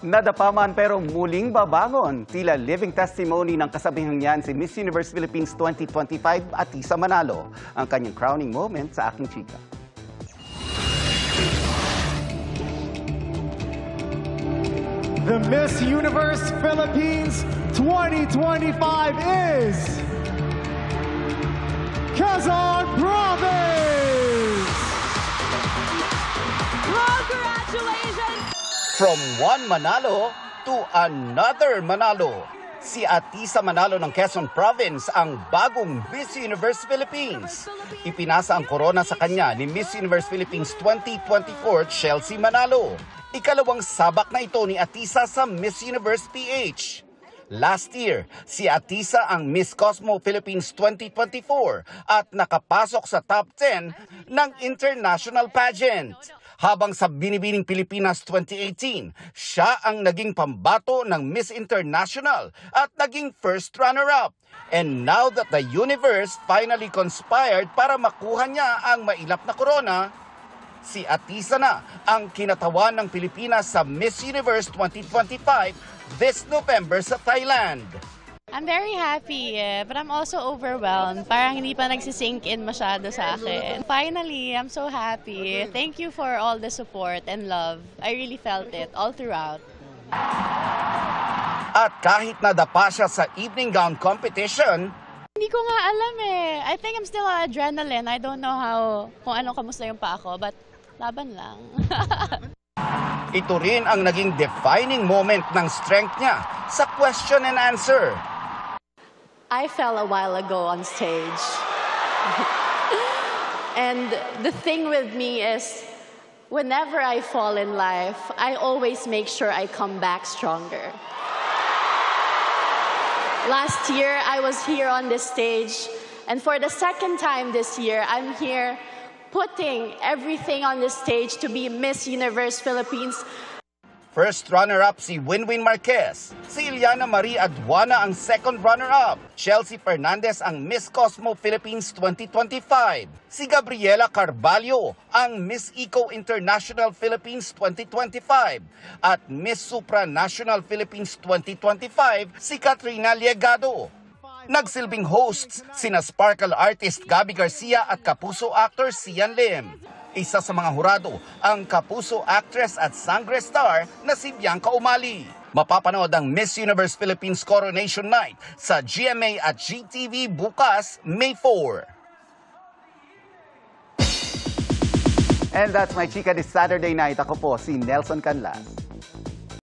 Nadapaman pero muling babangon. Tila living testimony ng kasabihang yan si Miss Universe Philippines 2025 Atisa Manalo. Ang kanyang crowning moment sa Aking Chika. The Miss Universe Philippines 2025 is Quezon Province! Congratulations! From one Manalo to another Manalo. Si Atisa Manalo ng Quezon Province ang bagong Miss Universe Philippines. Ipinasa ang korona sa kanya ni Miss Universe Philippines 2024 Chelsea Manalo. Ikalawang sabak na ito ni Atisa sa Miss Universe PH. Last year, si Atisa ang Miss Cosmo Philippines 2024 at nakapasok sa top 10 ng international pageant. Habang sa Binibining Pilipinas 2018, siya ang naging pambato ng Miss International at naging first runner-up. And now that the universe finally conspired para makuha niya ang mailap na corona, si Atisa na ang kinatawan ng Pilipinas sa Miss Universe 2025 this November sa Thailand. I'm very happy, but I'm also overwhelmed. Parang hindi pa nagsisink in masyado sa akin. Finally, I'm so happy. Thank you for all the support and love. I really felt it all throughout. At kahit nadapa siya sa evening gown competition, Hindi ko nga alam eh. I think I'm still on adrenaline. I don't know kung kamusta yung pa ako, but laban lang. ito rin ang naging defining moment ng strength niya sa question and answer. I fell a while ago on stage. And the thing with me is, whenever I fall in life, I always make sure I come back stronger. Last year, I was here on this stage, and for the second time this year, I'm here putting everything on the stage to be Miss Universe Philippines. First runner-up si Winwin Marquez. Si Iliana Marie Aduana ang second runner-up. Chelsea Fernandez ang Miss Cosmo Philippines 2025. Si Gabriela Carvalho ang Miss Eco International Philippines 2025. At Miss Supranational Philippines 2025 si Katrina Liegado. Nagsilbing hosts sina Sparkle artist Gabby Garcia at Kapuso actor Sian Lim. Isa sa mga hurado ang Kapuso actress at Sangre star na si Bianca Umali. Mapapanood ang Miss Universe Philippines Coronation Night sa GMA at GTV bukas, May 4. And that's my chika this Saturday night. Ako po si Nelson Canlas.